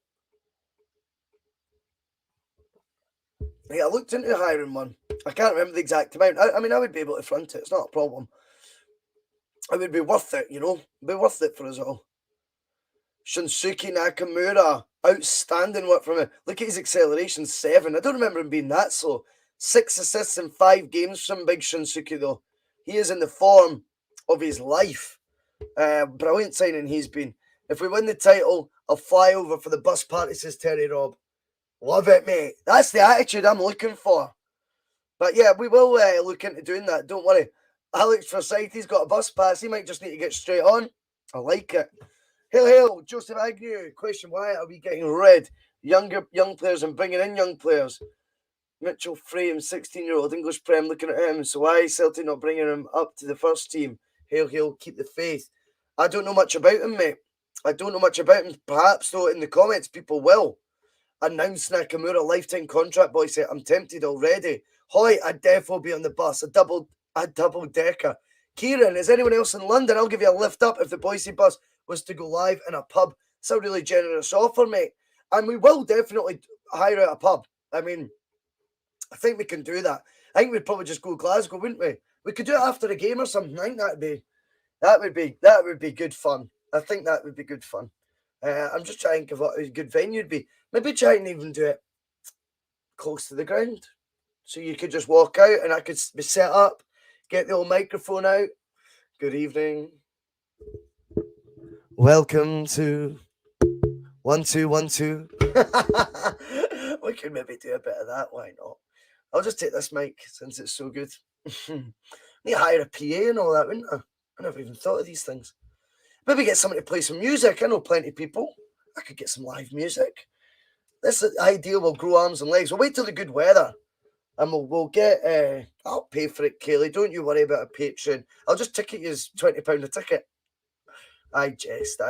Yeah, I looked into hiring one. I can't remember the exact amount. I mean, I would be able to front it. It's not a problem. It would be worth it, you know. It'd be worth it for us all. Shunsuke Nakamura. Outstanding work from him. Look at his acceleration, 7. I don't remember him being that slow. 6 assists in 5 games from Big Shunsuke, though. He is in the form of his life. Brilliant signing he's been. If we win the title, I'll fly over for the bus party, says Terry Robb. Love it, mate. That's the attitude I'm looking for. But yeah, we will look into doing that. Don't worry. Alex Forsyth, he's got a bus pass. He might just need to get straight on. I like it. Hail, Joseph Agnew. Question, why are we getting rid young players and bringing in young players? Mitchell Frame, 16-year-old English Prem, looking at him. So why is Celtic not bringing him up to the first team? Hail, keep the faith. I don't know much about him, mate. I don't know much about him. Perhaps, though, in the comments, people will announce Nakamura lifetime contract. Boy, say I'm tempted already. Hoy, I'd defo be on the bus. A double decker. Kieran, is anyone else in London? I'll give you a lift up if the Bhoycie bus was to go live in a pub. It's a really generous offer, mate. And we will definitely hire out a pub. I mean, I think we can do that. I think we'd probably just go Glasgow, wouldn't we? We could do it after a game or something. I think that would be good fun. I think that would be good fun. I'm just trying to think of what a good venue would be. Maybe try and even do it close to the ground. So you could just walk out and I could be set up, get the old microphone out. Good evening. Welcome to 1 2 1 2. We could maybe do a bit of that. Why not? I'll just take this mic since it's so good. Need to hire a PA and all that, wouldn't I? I never even thought of these things. Maybe get someone to play some music. I know plenty of people. I could get some live music. This idea will grow arms and legs. We'll wait till the good weather. And we'll get, I'll pay for it, Kaylee. Don't you worry about a Patreon. I'll just ticket you £20 a ticket. I jest.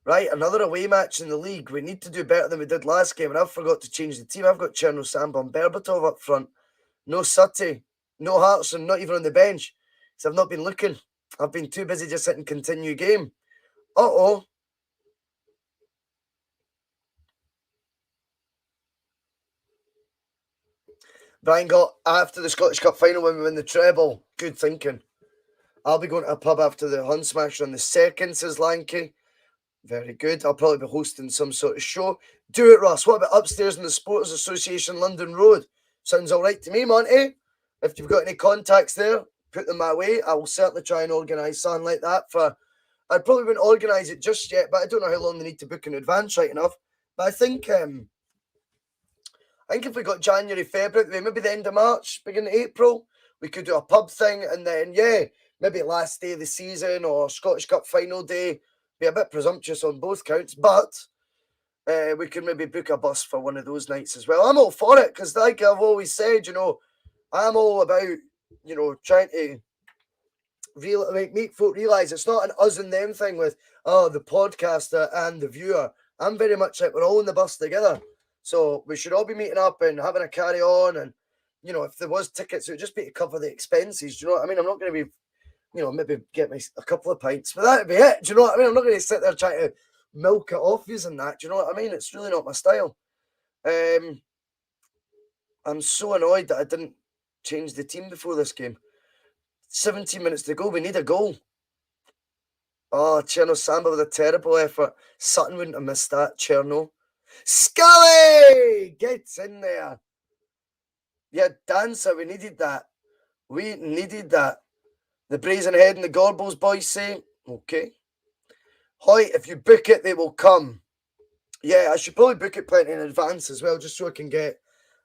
Right, another away match in the league. We need to do better than we did last game. And I've forgot to change the team. I've got Cherno, Samba and Berbatov up front. No Sutty, no Hartson, not even on the bench. So I've not been looking. I've been too busy just hitting continue game. Uh-oh. Brian got after the Scottish Cup final when we win the treble. Good thinking. I'll be going to a pub after the Hun Smash on the 2nd, says Lanky. Very good. I'll probably be hosting some sort of show. Do it, Russ. What about upstairs in the Supporters Association London Road? Sounds all right to me, Monty. If you've got any contacts there, put them my way. I will certainly try and organise something like that. I probably wouldn't organise it just yet, but I don't know how long they need to book in advance, right enough. But I think if we got January, February, maybe the end of March, beginning of April, we could do a pub thing, and then, maybe last day of the season or Scottish Cup final day. Be a bit presumptuous on both counts, but we could maybe book a bus for one of those nights as well. I'm all for it, because like I've always said, I'm all about, trying to make folk realise it's not an us and them thing with, the podcaster and the viewer. I'm very much like we're all in the bus together. So we should all be meeting up and having a carry on. And, if there was tickets, it would just be to cover the expenses. Do you know what I mean? I'm not going to be, maybe get me a couple of pints, but that'd be it. Do you know what I mean? I'm not going to sit there trying to milk it off you and that. Do you know what I mean? It's really not my style. I'm so annoyed that I didn't change the team before this game. 17 minutes to go. We need a goal. Oh, Cherno Samba with a terrible effort. Sutton wouldn't have missed that. Cherno. Scully gets in there. Yeah, Dancer. We needed that. The Brazen Head and the Gorbals boys say, okay. Hoy, if you book it, they will come. Yeah, I should probably book it plenty in advance as well, just so I can get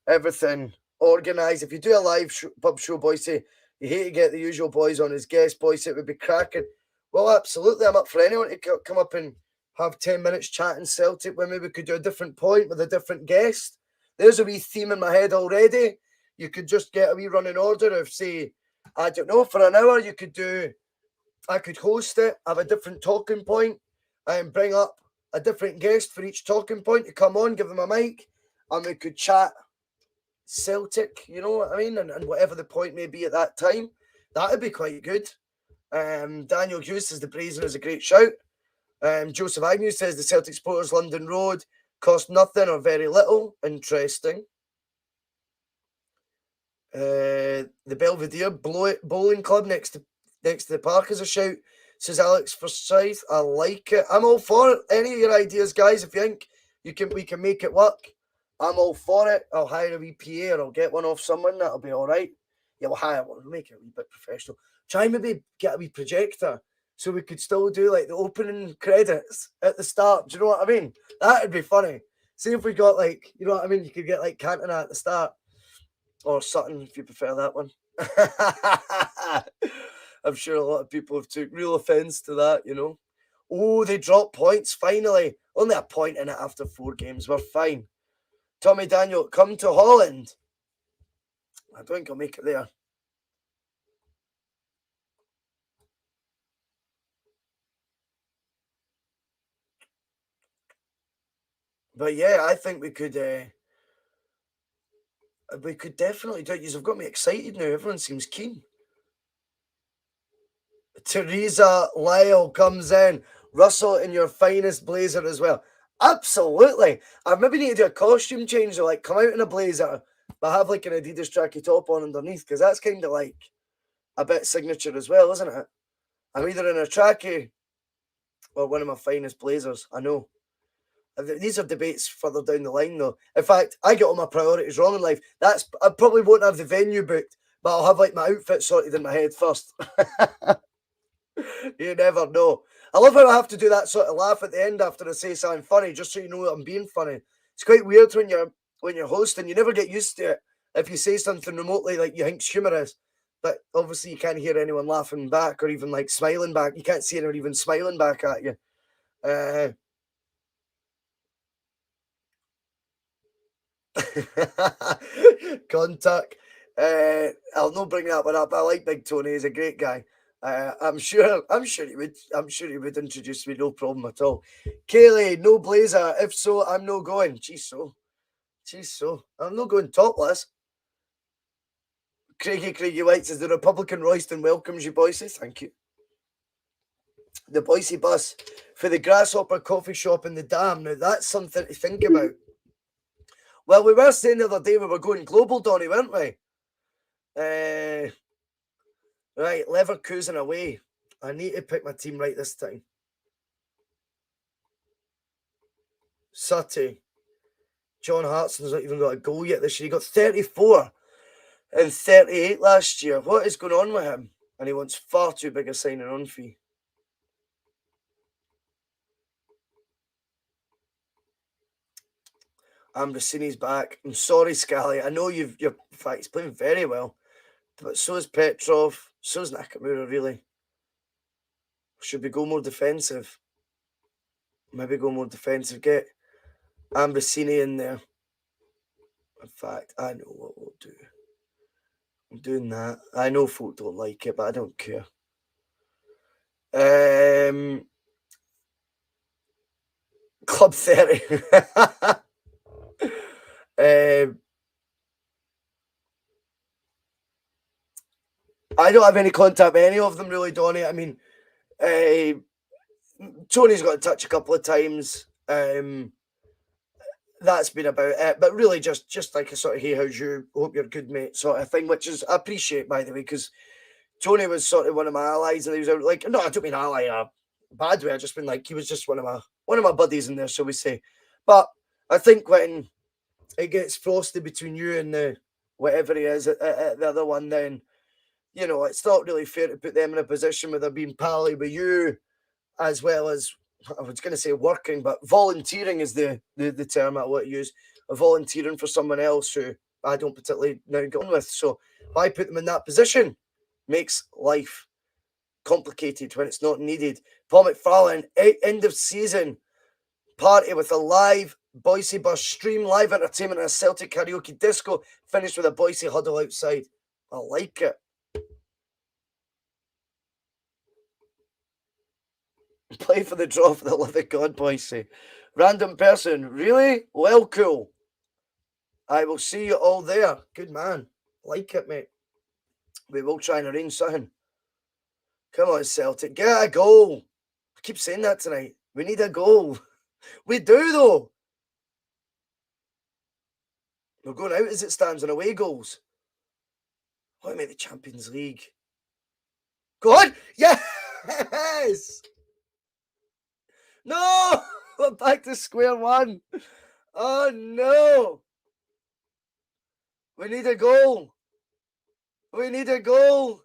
everything organised. If you do a live pub show, Bhoycie, you hate to get the usual boys on as guests, Bhoycie, it would be cracking. Well, absolutely, I'm up for anyone to come up and have 10 minutes chatting Celtic when maybe we could do a different point with a different guest. There's a wee theme in my head already. You could just get a wee running order of, say, I don't know, for an hour I could host it, have a different talking point, and bring up a different guest for each talking point to come on, give them a mic, and we could chat Celtic, you know what I mean, and whatever the point may be at that time. That would be quite good. Daniel Hughes says the Brazen is a great shout. Joseph Agnew says the Celtic Supporters London Road cost nothing or very little. Interesting. The Belvedere Bowling Club next to the park is a shout, says Alex Forsyth. I like it. I'm all for it. Any of your ideas, guys, if you think we can make it work, I'm all for it. I'll hire a wee PA or I'll get one off someone. That'll be all right. Yeah, we'll hire one. We'll make it a wee bit professional. Try and maybe get a wee projector so we could still do like the opening credits at the start. Do you know what I mean? That'd be funny. See if we got like, you know what I mean? You could get like Cantona at the start. Or Sutton, if you prefer that one. I'm sure a lot of people have took real offence to that, you know. Oh, they dropped points, finally. Only a point in it after 4 games. We're fine. Tommy Daniel, come to Holland. I don't think I'll make it there. But yeah, I think we could definitely do it. You've got me excited now. Everyone seems keen. Teresa Lyle comes in. Russell in your finest blazer as well. Absolutely. I maybe need to do a costume change. So like come out in a blazer, but have like an Adidas tracky top on underneath, because that's kind of like a bit signature as well, isn't it? I'm either in a tracky or one of my finest blazers. I know. These are debates further down the line, though. In fact, I get all my priorities wrong in life. I probably won't have the venue booked, but I'll have like my outfit sorted in my head first. You never know. I love how I have to do that sort of laugh at the end after I say something funny, just so you know that I'm being funny. It's quite weird when you're hosting. You never get used to it if you say something remotely like you think's humorous, but obviously you can't hear anyone laughing back or even like smiling back. You can't see anyone even smiling back at you. Contact. I'll not bring that one up. I like Big Tony. He's a great guy. I'm sure he would introduce me, no problem at all. Kaylee, no blazer. If so, I'm no going. Jeez, so. I'm not going topless. Craigie White says the Republican Royston welcomes you, Bhoycie. Thank you. The Bhoycie bus for the Grasshopper coffee shop in the dam. Now that's something to think about. Well, we were saying the other day we were going global, Donny, weren't we? Right, Leverkusen away. I need to pick my team right this time. Sutty. John Hartson's not even got a goal yet this year. He got 34 and 38 last year. What is going on with him? And he wants far too big a signing on fee. Ambrosini's back. I'm sorry, Scally. I know you're in fact, he's playing very well. But so is Petrov. So is Nakamura, really. Should we go more defensive? Maybe go more defensive. Get Ambrosini in there. In fact, I know what we'll do. I'm doing that. I know folk don't like it, but I don't care. Club 30. I don't have any contact with any of them, really, Donny. I mean, Tony's got in touch a couple of times. That's been about it. But really, just like a sort of, hey, how's you? Hope you're good, mate, sort of thing, which is I appreciate, by the way, because Tony was sort of one of my allies, and he was like, no, I don't mean ally in a bad way. I just been like, he was just one of my buddies in there, shall we say. But I think when it gets frosty between you and the whatever he is at the other one, then you know it's not really fair to put them in a position where they're being pally with you, as well as I was going to say working, but volunteering is the term I want to use. Volunteering for someone else who I don't particularly now get on with. So if I put them in that position, makes life complicated when it's not needed. Paul McFarlane, end of season party with a live Bhoycie bus stream, live entertainment and a Celtic karaoke disco, finished with a Bhoycie huddle outside. I like it. Play for the draw for the love of God, Bhoycie. Random person, really? Well, cool. I will see you all there. Good man. Like it, mate. We will try and arrange something. Come on, Celtic. Get a goal. I keep saying that tonight. We need a goal. We do, though. We're going out as it stands on away goals. What about the Champions League? Go on. Yes. No. We're back to square one. Oh, no. We need a goal. We need a goal.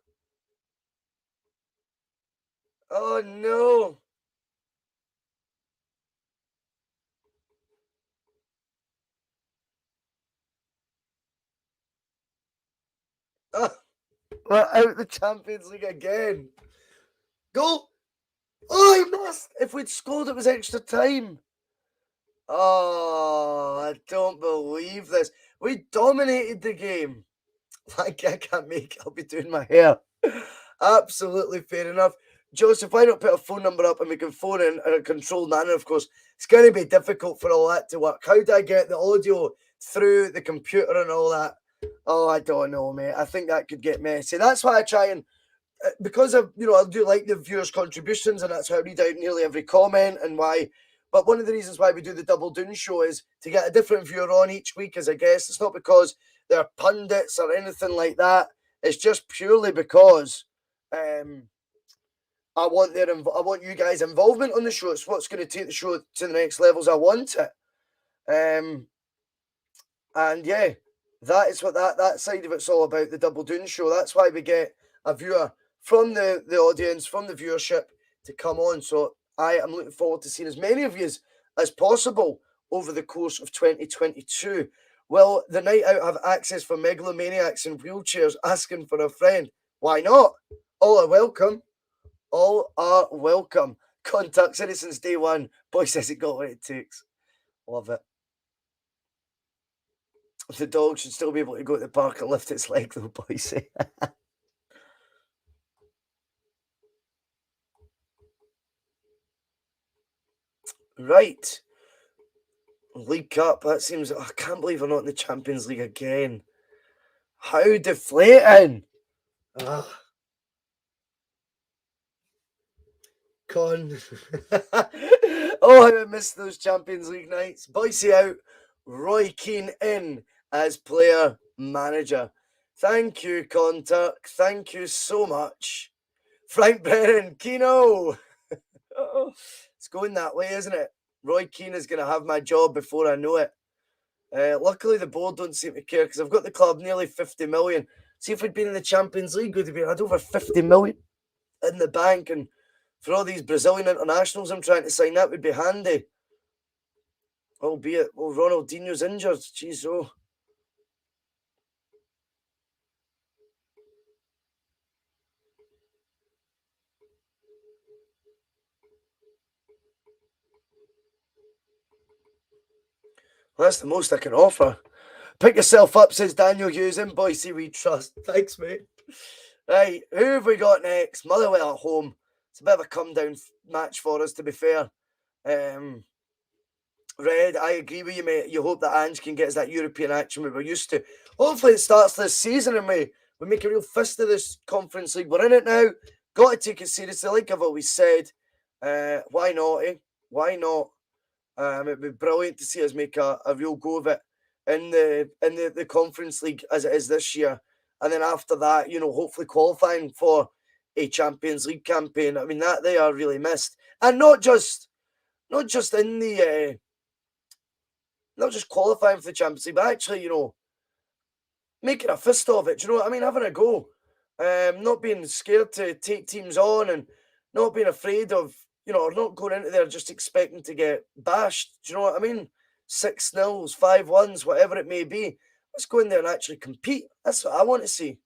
Oh, no. Oh, we're out the Champions League again. Goal. Oh, he missed. If we'd scored, it was extra time. Oh, I don't believe this. We dominated the game. Like, I can't make it. I'll be doing my hair. Absolutely fair enough. Joseph, why not put a phone number up and we can phone in a controlled manner, of course. It's going to be difficult for all that to work. How do I get the audio through the computer and all that? Oh, I don't know, mate. I think that could get messy. That's why I try and, because of, I do like the viewers' contributions, and that's how I read out nearly every comment and why. But one of the reasons why we do the Double Doon show is to get a different viewer on each week as a guest. It's not because they're pundits or anything like that. It's just purely because I want you guys' involvement on the show. It's what's going to take the show to the next levels. I want it. And yeah, that is what that side of it's all about, the Double Doon show. That's why we get a viewer from the audience, from the viewership, to come on. So I am looking forward to seeing as many of you as possible over the course of 2022. Will the night out have access for megalomaniacs in wheelchairs asking for a friend? Why not? All are welcome. All are welcome. Contact Citizens Day One. Boy says it got what it takes. Love it. The dog should still be able to go to the park and lift its leg, though, Bhoycie. Right. League Cup. That seems... I can't believe we're not in the Champions League again. How deflating. Ugh. Con. Oh, how I missed those Champions League nights. Bhoycie out. Roy Keane in as player manager. Thank you, Contact. Thank you so much. Frank Brennan, Keano. It's going that way, isn't it? Roy Keane is going to have my job before I know it. Luckily, the board don't seem to care because I've got the club nearly 50 million. See, if we'd been in the Champions League, we'd have had over 50 million in the bank. And for all these Brazilian internationals I'm trying to sign, that would be handy. Albeit, well, Ronaldinho's injured. Jeez, oh. Well, that's the most I can offer. Pick yourself up, says Daniel Hughes. In Bhoycie we trust. Thanks, mate. Right, who have we got next? Motherwell at home. It's a bit of a come-down match for us, to be fair. Red, I agree with you, mate. You hope that Ange can get us that European action we were used to. Hopefully it starts this season and we make a real fist of this Conference League. We're in it now. Got to take it seriously, like I've always said. Why not, eh? Why not? It'd be brilliant to see us make a real go of it in the Conference League as it is this year. And then after that, hopefully qualifying for a Champions League campaign. I mean, that they are really missed. And not just in the... not just qualifying for the Champions League, but actually, making a fist of it. Do you know what I mean? Having a go. Not being scared to take teams on and not being afraid of, not going into there just expecting to get bashed. Do you know what I mean? 6-0s, 5-1s, whatever it may be. Let's go in there and actually compete. That's what I want to see.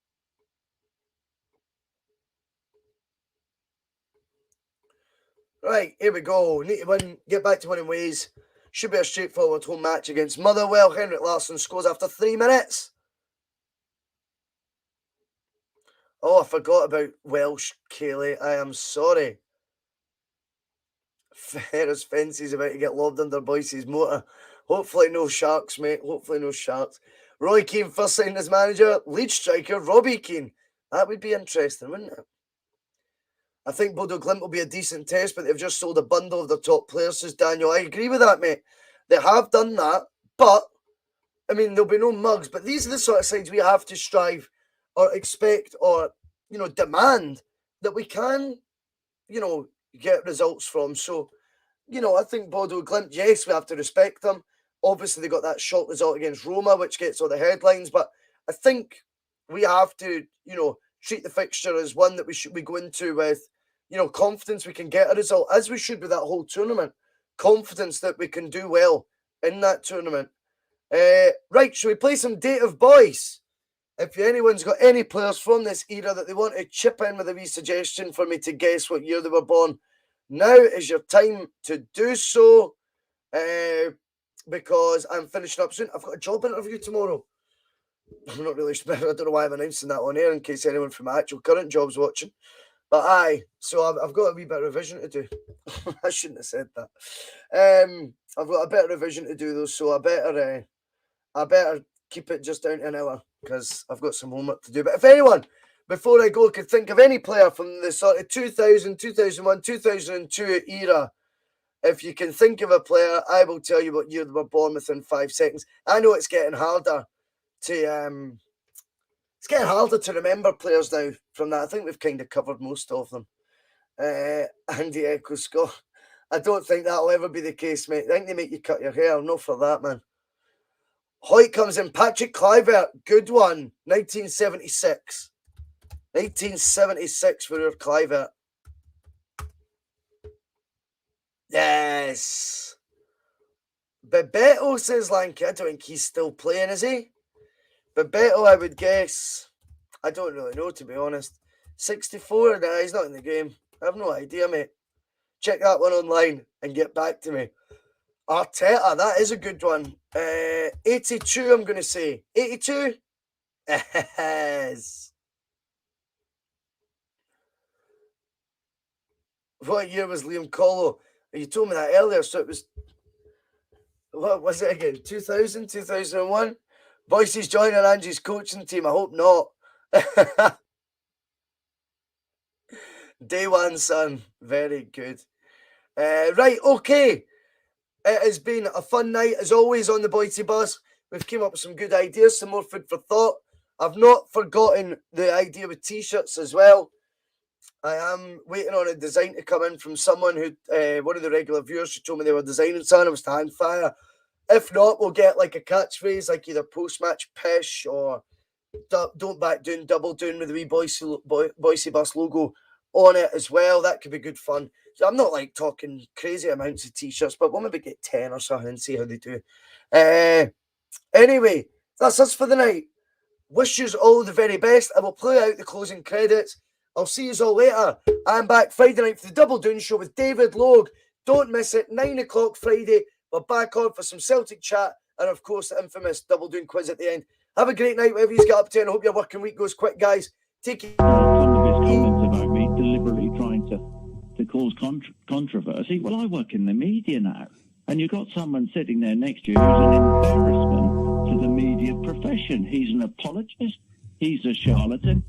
Right, here we go. Need to win, get back to winning ways. Should be a straightforward home match against Motherwell. Henrik Larsson scores after 3 minutes. Oh, I forgot about Welsh, Kaylee. I am sorry. Ferris Fences about to get lobbed under Bhoycie's motor. Hopefully no sharks, mate. Hopefully no sharks. Roy Keane first signed as manager. Lead striker, Robbie Keane. That would be interesting, wouldn't it? I think Bodo Glimt will be a decent test, but they've just sold a bundle of their top players, says Daniel. I agree with that, mate. They have done that, but, I mean, there'll be no mugs, but these are the sort of sides we have to strive or expect or, demand that we can, get results from. So, I think Bodo Glimt, yes, we have to respect them. Obviously, they got that shock result against Roma, which gets all the headlines, but I think we have to, treat the fixture as one that we go into with, confidence we can get a result, as we should with that whole tournament. Confidence that we can do well in that tournament. Right, shall we play some Date of Boys? If anyone's got any players from this era that they want to chip in with a wee suggestion for me to guess what year they were born, now is your time to do so. Because I'm finishing up soon. I've got a job interview tomorrow. I'm not really sure. I don't know why I'm announcing that on air in case anyone from my actual current job's watching. But aye, so I've got a wee bit of revision to do. I shouldn't have said that. I've got a bit of revision to do though, so I better keep it just down to an hour because I've got some homework to do. But if anyone, before I go, could think of any player from the sort of 2000, 2001, 2002 era, if you can think of a player, I will tell you what year they were born within 5 seconds. I know it's getting harder to remember players now from that. I think we've kind of covered most of them. Andy Echo Scott. I don't think that'll ever be the case, mate. I think they make you cut your hair. No for that, man. Hoyt comes in. Patrick Kluivert. Good one. 1976. 1976 for your Kluivert. Yes. Bebeto, says Lanky. I don't think he's still playing, is he? Bebeto, I would guess. I don't really know, to be honest. 64? Nah, he's not in the game. I have no idea, mate. Check that one online and get back to me. Arteta, that is a good one. 82, I'm going to say. 82? Yes. What year was Liam Collo? You told me that earlier, so it was... What was it again? 2000, 2001? Bhoycie's joining Angie's coaching team. I hope not. Day one, son. Very good. Right, okay. It has been a fun night, as always, on the Bhoycie bus. We've came up with some good ideas, some more food for thought. I've not forgotten the idea with T-shirts as well. I am waiting on a design to come in from someone who, one of the regular viewers who told me they were designing something. It was to hang fire. If not, we'll get like a catchphrase, like either post-match pish or don't back down, double down with the wee Bhoycie bus logo on it as well. That could be good fun. So I'm not like talking crazy amounts of T-shirts, but we'll maybe get 10 or something and see how they do. Anyway, that's us for the night. Wish you all the very best. I will play out the closing credits. I'll see you all later. I'm back Friday night for the Double Down show with David Logue. Don't miss it. 9 o'clock Friday. We're back on for some Celtic chat and, of course, the infamous Double Down quiz at the end. Have a great night, whatever you get up to, and I hope your working week goes quick, guys. Take it. Some of his comments about me deliberately trying to cause controversy. Well, I work in the media now, and you've got someone sitting there next to you who's an embarrassment to the media profession. He's an apologist. He's a charlatan.